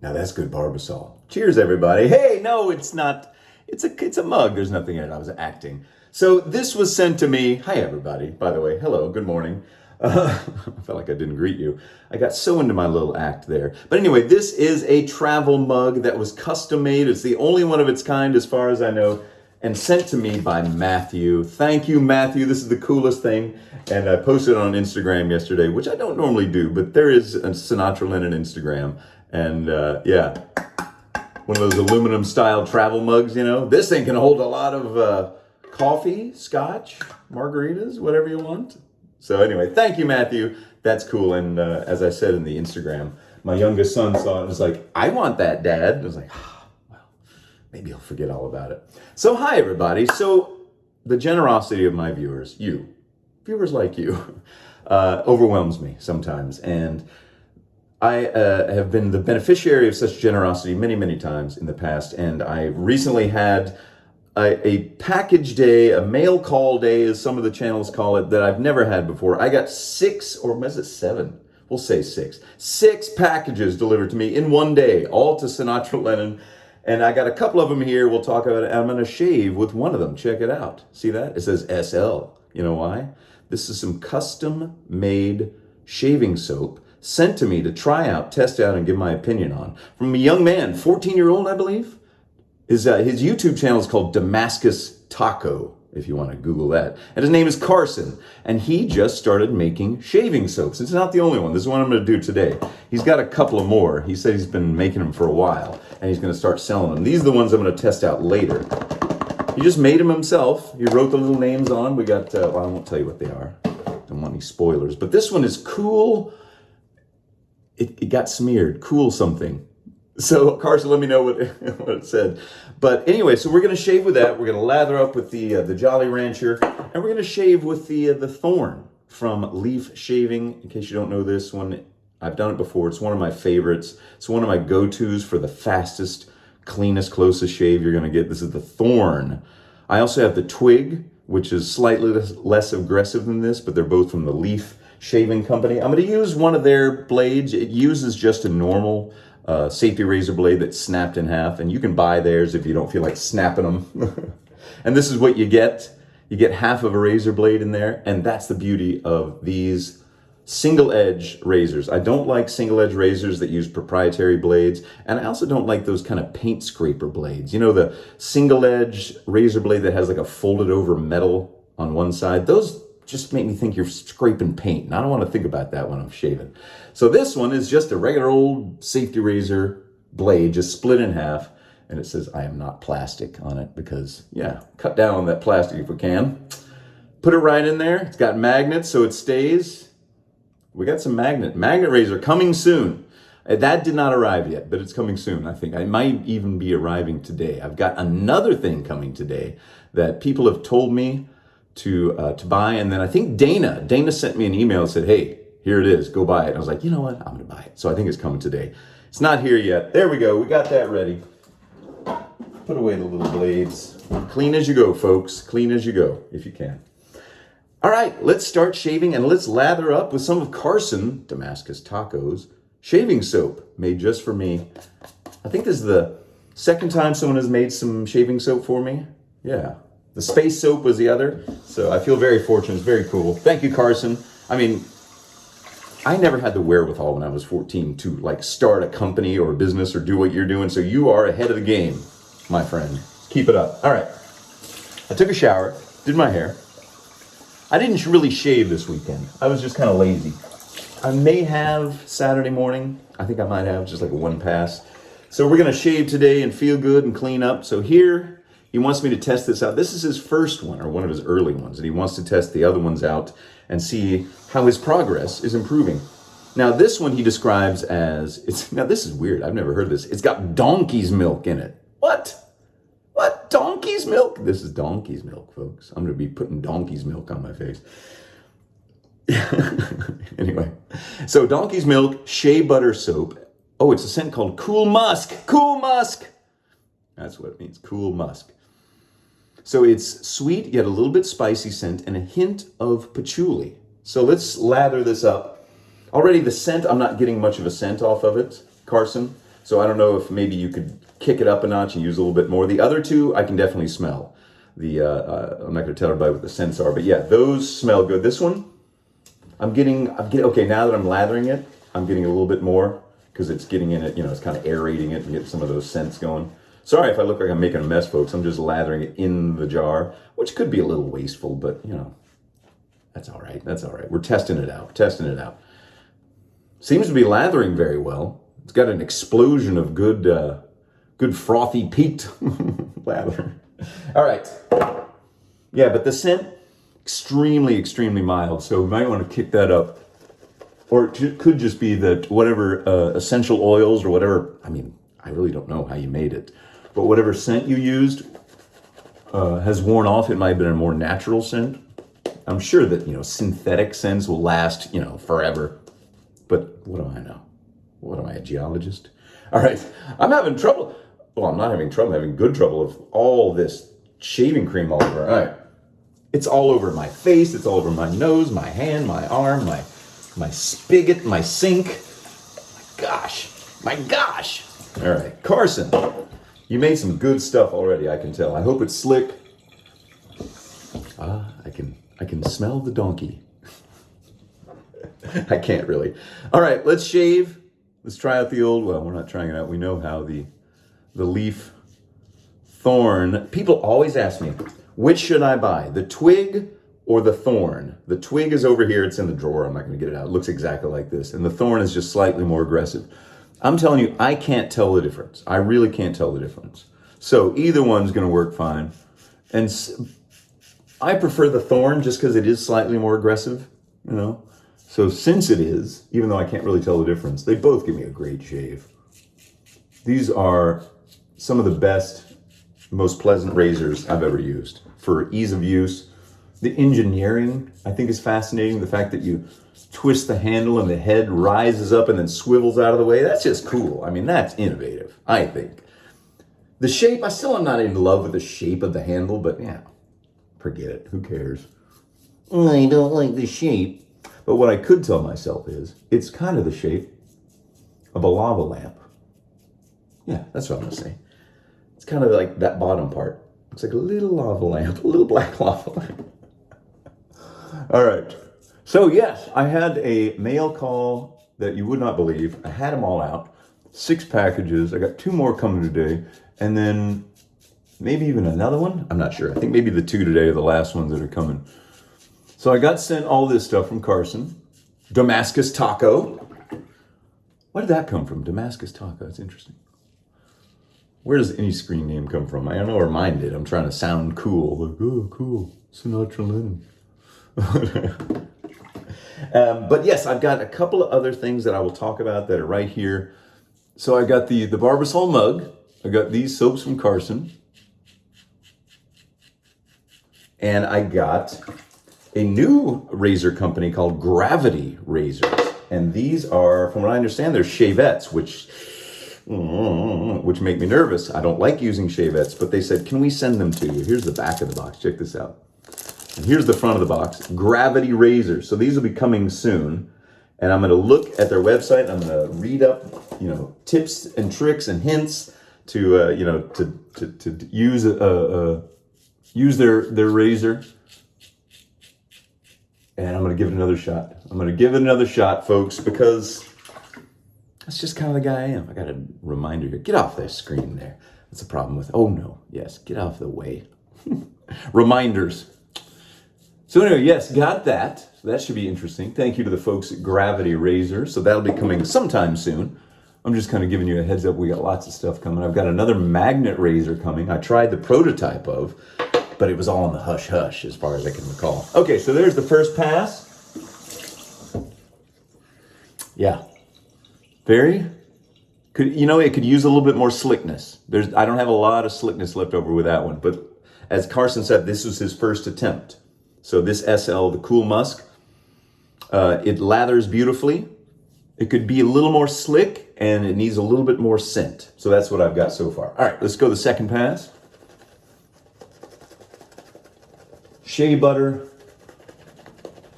Now that's good Barbasol. Cheers, everybody. Hey, no, it's not. It's a mug. There's nothing in it. I was acting. So this was sent to me. Hi, everybody. By the way, hello. Good morning. I felt like I didn't greet you. I got so into my little act there. But anyway, this is a travel mug that was custom made. It's the only one of its kind, as far as I know, and sent to me by Matthew. Thank you, Matthew. This is the coolest thing. And I posted it on Instagram yesterday, which I don't normally do, but there is a Sinatra Linen Instagram. And yeah, one of those aluminum style travel mugs, you know. This thing can hold a lot of coffee, scotch, margaritas, whatever you want. So anyway, thank you, Matthew. That's cool. And as I said in the Instagram, my youngest son saw it and was like, I want that, Dad. I was like, well, maybe he'll forget all about it. So hi, everybody. So the generosity of my viewers, viewers like you, overwhelms me sometimes. And I have been the beneficiary of such generosity many, many times in the past. And I recently had a package day, a mail call day, as some of the channels call it, that I've never had before. I got 6, or was it 7? We'll say 6. 6 packages delivered to me in one day, all to Sinatra Linen. And I got a couple of them here. We'll talk about it. I'm going to shave with one of them. Check it out. See that? It says SL. You know why? This is some custom made shaving soap sent to me to try out, test out, and give my opinion on. From a young man, 14-year-old, I believe. His YouTube channel is called Damascus Taco, if you want to Google that. And his name is Carson. And he just started making shaving soaps. It's not the only one. This is what I'm going to do today. He's got a couple of more. He said he's been making them for a while. And he's going to start selling them. These are the ones I'm going to test out later. He just made them himself. He wrote the little names on. We got, well, I won't tell you what they are. Don't want any spoilers. But this one is cool. It got smeared. Cool something. So Carson, let me know what it said. But anyway, so we're going to shave with that. We're going to lather up with the Jolly Rancher, and we're going to shave with the Thorn from Leaf Shaving. In case you don't know this one, I've done it before. It's one of my favorites. It's one of my go-tos for the fastest, cleanest, closest shave you're going to get. This is the Thorn. I also have the Twig, which is slightly less aggressive than this, but they're both from the Leaf Shaving Company. I'm going to use one of their blades. It uses just a normal safety razor blade that's snapped in half, and you can buy theirs if you don't feel like snapping them. And this is what you get. You get half of a razor blade in there, and that's the beauty of these single edge razors. I don't like single edge razors that use proprietary blades, and I also don't like those kind of paint scraper blades. You know, the single edge razor blade that has like a folded over metal on one side. Those just make me think you're scraping paint, and I don't want to think about that when I'm shaving. So this one is just a regular old safety razor blade, just split in half, and it says I am not plastic on it because, yeah, cut down on that plastic if we can. Put it right in there. It's got magnets so it stays. We got some magnet razor coming soon. That did not arrive yet, but it's coming soon, I think. I might even be arriving today. I've got another thing coming today that people have told me to buy, and then I think Dana sent me an email and said, hey, here it is, go buy it. And I was like, you know what, I'm gonna buy it. So I think it's coming today. It's not here yet. There we go, we got that ready. Put away the little blades. Clean as you go, folks, clean as you go, if you can. All right, let's start shaving, and let's lather up with some of Carson, Damascus Tacos, shaving soap made just for me. I think this is the second time someone has made some shaving soap for me. Yeah. The space soap was the other. So I feel very fortunate. It's very cool. Thank you, Carson. I mean, I never had the wherewithal when I was 14 to like start a company or a business or do what you're doing. So you are ahead of the game, my friend. Keep it up. All right. I took a shower, did my hair. I didn't really shave this weekend. I was just kind of lazy. I may have Saturday morning. I think I might have just like a one pass. So we're going to shave today and feel good and clean up. So here, he wants me to test this out. This is his first one, or one of his early ones, and he wants to test the other ones out and see how his progress is improving. Now, this one he describes as, now this is weird, I've never heard of this. It's got donkey's milk in it. What? What? Donkey's milk? This is donkey's milk, folks. I'm going to be putting donkey's milk on my face. Anyway, so donkey's milk, shea butter soap. Oh, it's a scent called Cool Musk. Cool Musk! That's what it means, Cool Musk. So it's sweet, yet a little bit spicy scent, and a hint of patchouli. So let's lather this up. Already the scent, I'm not getting much of a scent off of it, Carson. So I don't know if maybe you could kick it up a notch and use a little bit more. The other two, I can definitely smell. I'm not going to tell everybody what the scents are, but yeah, those smell good. This one, I'm getting, okay, now that I'm lathering it, I'm getting a little bit more because it's getting in it, it's kind of aerating it and getting some of those scents going. Sorry if I look like I'm making a mess, folks. I'm just lathering it in the jar, which could be a little wasteful, but that's all right. That's all right. We're testing it out. Seems to be lathering very well. It's got an explosion of good frothy peaked lather. All right. Yeah, but the scent, extremely, extremely mild. So we might want to kick that up. Or it could just be that whatever essential oils or whatever, I really don't know how you made it. But whatever scent you used has worn off. It might have been a more natural scent. I'm sure that, synthetic scents will last, forever. But what do I know? What am I, a geologist? All right, I'm having trouble. Well, I'm not having trouble, I'm having good trouble of all this shaving cream all over. All right, it's all over my face, it's all over my nose, my hand, my arm, my spigot, my sink. My gosh. All right, Carson, you made some good stuff already, I can tell. I hope it's slick. I can smell the donkey. I can't really. All right, let's shave. Let's try out the old, well, we're not trying it out. We know how the leaf thorn. People always ask me, which should I buy, the twig or the thorn? The twig is over here. It's in the drawer. I'm not going to get it out. It looks exactly like this. And the thorn is just slightly more aggressive. I'm telling you, I can't tell the difference. I really can't tell the difference. So either one's going to work fine. And I prefer the thorn just because it is slightly more aggressive, So since it is, even though I can't really tell the difference, they both give me a great shave. These are some of the best, most pleasant razors I've ever used for ease of use. The engineering, I think, is fascinating. The fact that you twist the handle and the head rises up and then swivels out of the way. That's just cool. That's innovative, I think. The shape, I still am not in love with the shape of the handle, but forget it. Who cares? I don't like the shape. But what I could tell myself is, it's kind of the shape of a lava lamp. Yeah, that's what I'm going to say. It's kind of like that bottom part. It's like a little lava lamp, a little black lava lamp. All right. So yes, I had a mail call that you would not believe. I had them all out. 6 packages. I got 2 more coming today. And then maybe even another one. I'm not sure. I think maybe the 2 today are the last ones that are coming. So I got sent all this stuff from Carson. Damascus taco. Where did that come from? Damascus taco. That's interesting. Where does any screen name come from? I don't know where mine did. I'm trying to sound cool. Like, oh, cool. Sinatra Lennon. But yes, I've got a couple of other things that I will talk about that are right here. So I got the Barbasol mug. I got these soaps from Carson. And I got a new razor company called Gravity Razors. And these are, from what I understand, they're shavettes, which make me nervous. I don't like using shavettes, but they said, can we send them to you? Here's the back of the box. Check this out. And here's the front of the box. Gravity Razors. So these will be coming soon. And I'm going to look at their website. I'm going to read up, tips and tricks and hints to, to use their razor. And I'm going to give it another shot. I'm going to give it another shot, folks, because that's just kind of the guy I am. I got a reminder here. Get off that screen there. That's the problem with, oh no, yes, get off the way. Reminders. So anyway, yes, got that. So that should be interesting. Thank you to the folks at Gravity Razor. So that'll be coming sometime soon. I'm just kind of giving you a heads up. We got lots of stuff coming. I've got another magnet razor coming. I tried the prototype of, but it was all in the hush-hush as far as I can recall. Okay, so there's the first pass. Yeah. It could use a little bit more slickness. I don't have a lot of slickness left over with that one, but as Carson said, this was his first attempt. So this SL, the Cool Musk, it lathers beautifully. It could be a little more slick, and it needs a little bit more scent. So that's what I've got so far. All right, let's go the second pass. Shea butter,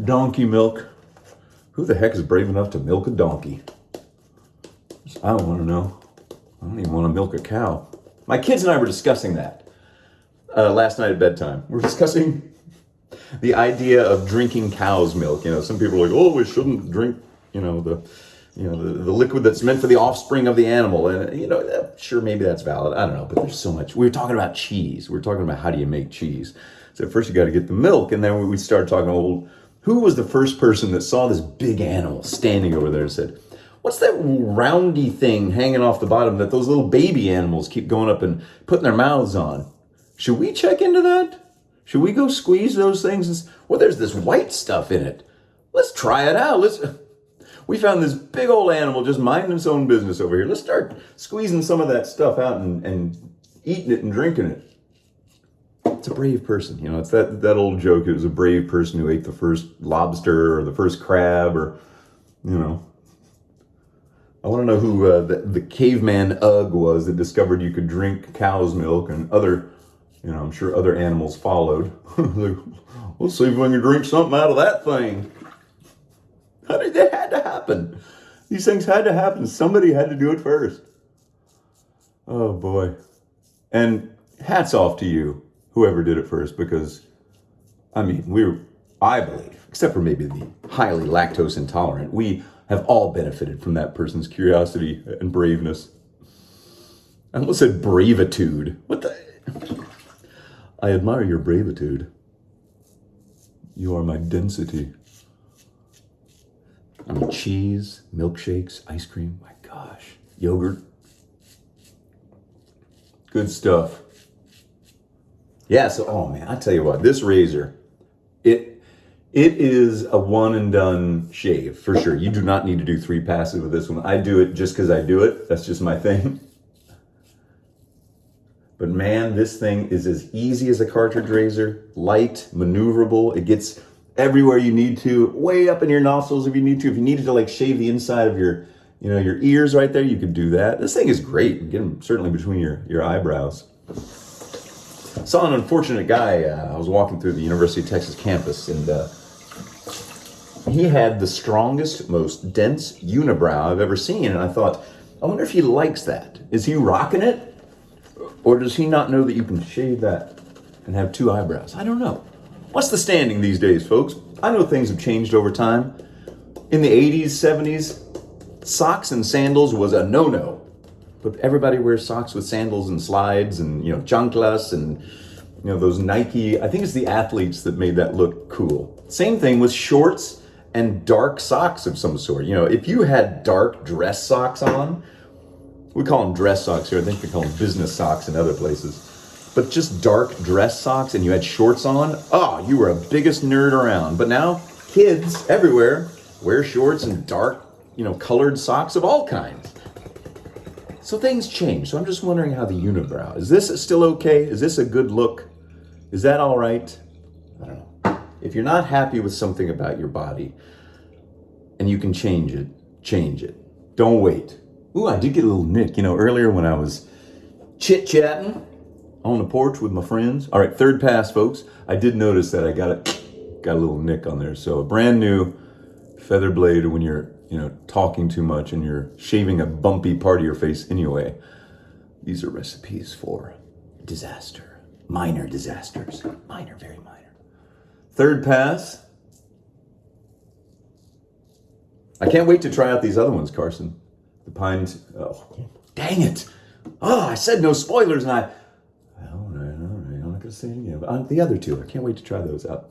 donkey milk. Who the heck is brave enough to milk a donkey? I don't want to know. don't even want to milk a cow. My kids and I were discussing that last night at bedtime. We're discussing the idea of drinking cow's milk. Some people are like, oh, we shouldn't drink, the liquid that's meant for the offspring of the animal. And, sure, maybe that's valid. I don't know, but there's so much. We were talking about cheese. We were talking about how do you make cheese. So first you got to get the milk. And then we started talking, well, who was the first person that saw this big animal standing over there and said, what's that roundy thing hanging off the bottom that those little baby animals keep going up and putting their mouths on? Should we check into that? Should we go squeeze those things? Well, there's this white stuff in it. Let's try it out. We found this big old animal just minding its own business over here. Let's start squeezing some of that stuff out and eating it and drinking it. It's a brave person. It's that old joke. It was a brave person who ate the first lobster or the first crab or, I want to know who the caveman Ugg was that discovered you could drink cow's milk, and other, I'm sure other animals followed. Like, let's see if we can drink something out of that thing. That had to happen. These things had to happen. Somebody had to do it first. Oh boy. And hats off to you, whoever did it first, because, I believe, except for maybe the highly lactose intolerant, we have all benefited from that person's curiosity and braveness. I almost said bravitude. What the? I admire your bravitude. You are my density. Cheese, milkshakes, ice cream, my gosh, yogurt. Good stuff. Yeah, so, oh man, I tell you what, this razor, it is a one and done shave, for sure. You do not need to do 3 passes with this one. I do it just because I do it. That's just my thing. But man, this thing is as easy as a cartridge razor, light, maneuverable. It gets everywhere you need to, way up in your nostrils if you need to. If you needed to like shave the inside of your ears right there, you could do that. This thing is great. You get them certainly between your eyebrows. Saw an unfortunate guy. I was walking through the University of Texas campus, and he had the strongest, most dense unibrow I've ever seen. And I thought, I wonder if he likes that. Is he rocking it? Or does he not know that you can shave that and have 2 eyebrows? I don't know. What's the standing these days, folks? I know things have changed over time. In the 80s, 70s, socks and sandals was a no-no. But everybody wears socks with sandals and slides and, chanclas and, those Nike. I think it's the athletes that made that look cool. Same thing with shorts and dark socks of some sort. If you had dark dress socks on, we call them dress socks here. I think they call them business socks in other places. But just dark dress socks and you had shorts on, you were the biggest nerd around. But now kids everywhere wear shorts and dark, colored socks of all kinds. So things change. So I'm just wondering how the unibrow, is this still okay? Is this a good look? Is that all right? I don't know. If you're not happy with something about your body and you can change it, change it. Don't wait. Ooh, I did get a little nick. Earlier when I was chit-chatting on the porch with my friends. All right, 3rd pass, folks. I did notice that I got a little nick on there. So a brand new feather blade when you're, talking too much and you're shaving a bumpy part of your face anyway. These are recipes for disaster. Minor disasters. Minor, very minor. 3rd pass. I can't wait to try out these other ones, Carson. The pines. Oh, dang it. Oh, I said no spoilers and I... All right. I'm not going to say it again. But the other 2, I can't wait to try those out.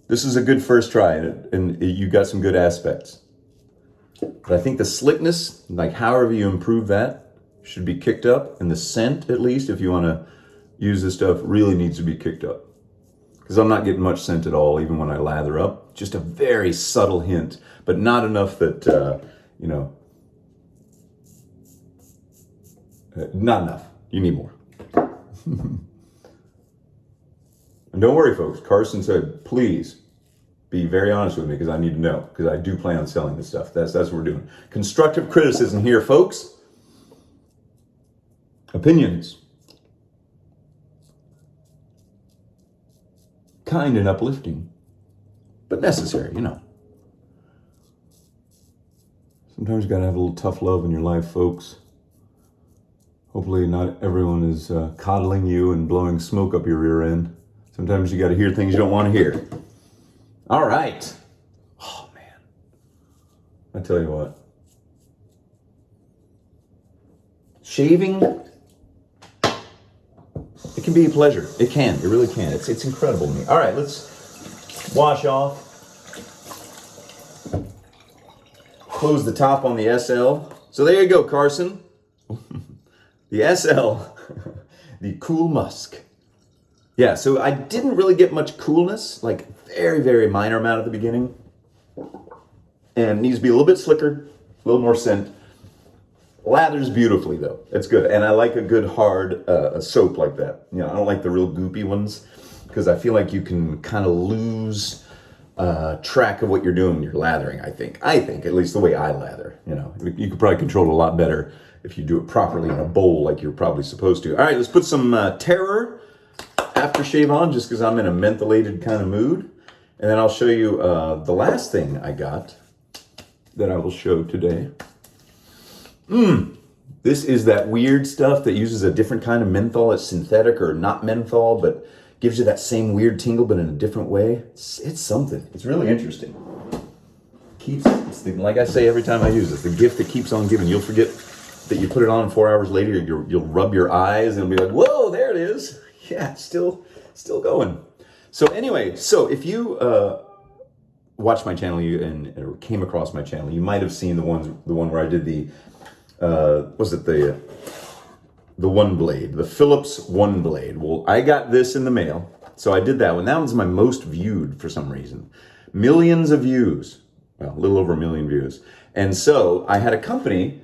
This is a good first try, and you got some good aspects. But I think the slickness, like however you improve that, should be kicked up. And the scent, at least, if you want to use this stuff, really needs to be kicked up. Because I'm not getting much scent at all, even when I lather up. Just a very subtle hint, but not enough that, not enough. You need more. And don't worry, folks. Carson said, please be very honest with me because I need to know, because I do plan on selling this stuff. That's what we're doing. Constructive criticism here, folks. Opinions. Kind and uplifting, but necessary, Sometimes you gotta have a little tough love in your life, folks. Hopefully not everyone is coddling you and blowing smoke up your rear end. Sometimes you got to hear things you don't want to hear. All right. Oh, man. I tell you what. Shaving, it can be a pleasure. It can. It really can. It's incredible to me. All right, let's wash off. Close the top on the SL. So there you go, Carson. The SL, the Cool Musk. Yeah, so I didn't really get much coolness, like very, very minor amount at the beginning. And needs to be a little bit slicker, a little more scent. Lathers beautifully though. It's good. And I like a good hard soap like that. You know, I don't like the real goopy ones because I feel like you can kind of lose track of what you're doing when you're lathering, I think, at least the way I lather. You know, you could probably control it a lot better if you do it properly in a bowl like you're probably supposed to. All right, let's put some Terror aftershave on just because I'm in a mentholated kind of mood. And then I'll show you the last thing I got that I will show today. This is that weird stuff that uses a different kind of menthol. It's synthetic or not menthol, but gives you that same weird tingle, but in a different way. It's something. It's really interesting. Like I say every time I use it, the gift that keeps on giving. You'll forget that you put it on 4 hours later. You'll rub your eyes and it'll be like, whoa, there it is. Yeah, it's still going. So anyway, so if you watched my channel or came across my channel, you might have seen the one where I did the One Blade, the Philips One Blade. Well, I got this in the mail, so I did that one. That one's my most viewed for some reason. Millions of views, well, a little over 1 million views. And so I had a company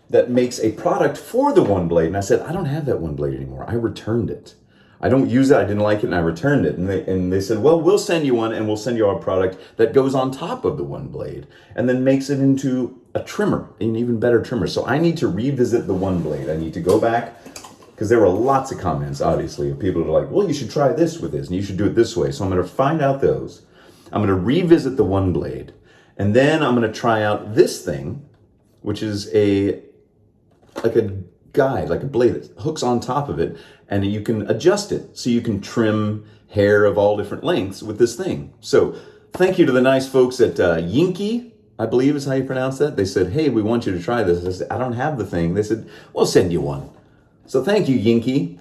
that makes a product for the One Blade, and I said, I don't have that One Blade anymore. I returned it. I don't use it, I didn't like it, and I returned it. And they said, well, we'll send you one, and we'll send you our product that goes on top of the One Blade, and then makes it into a trimmer, an even better trimmer. So I need to revisit the One Blade. I need to go back, because there were lots of comments, obviously, of people who are like, well, you should try this with this, and you should do it this way. So I'm gonna find out those. I'm gonna revisit the One Blade, and then I'm gonna try out this thing, which is like a guide, like a blade that hooks on top of it, and you can adjust it so you can trim hair of all different lengths with this thing. So thank you to the nice folks at Yinky, I believe is how you pronounce that. They said, hey, we want you to try this. I said, I don't have the thing. They said, we'll send you one. So thank you, Yinky.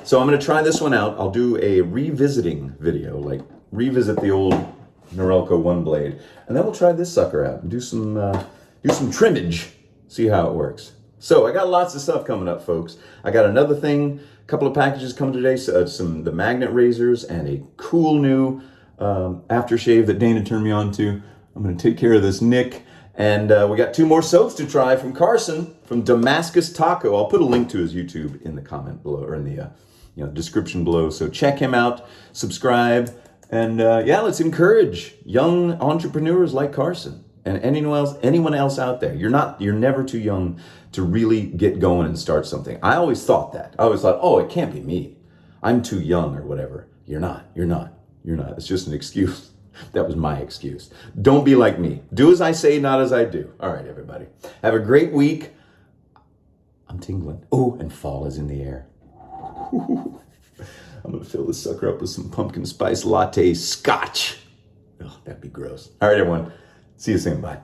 So I'm going to try this one out. I'll do a revisiting video, like revisit the old Norelco One Blade, and then we'll try this sucker out and do some trimmage, see how it works. So I got lots of stuff coming up, folks. I got another thing, a couple of packages coming today, the magnet razors and a cool new aftershave that Dana turned me on to. I'm going to take care of this Nick. And we got 2 more soaps to try from Carson, from Damascus Taco. I'll put a link to his YouTube in the comment below, or in the description below. So check him out, subscribe, and yeah, let's encourage young entrepreneurs like Carson. And anyone else out there, you're never too young to really get going and start something. I always thought that. I always thought, oh, it can't be me. I'm too young or whatever. You're not. It's just an excuse. That was my excuse. Don't be like me. Do as I say, not as I do. All right, everybody. Have a great week. I'm tingling. Oh, and fall is in the air. I'm going to fill this sucker up with some pumpkin spice latte scotch. Oh, that'd be gross. All right, everyone. See you soon. Bye.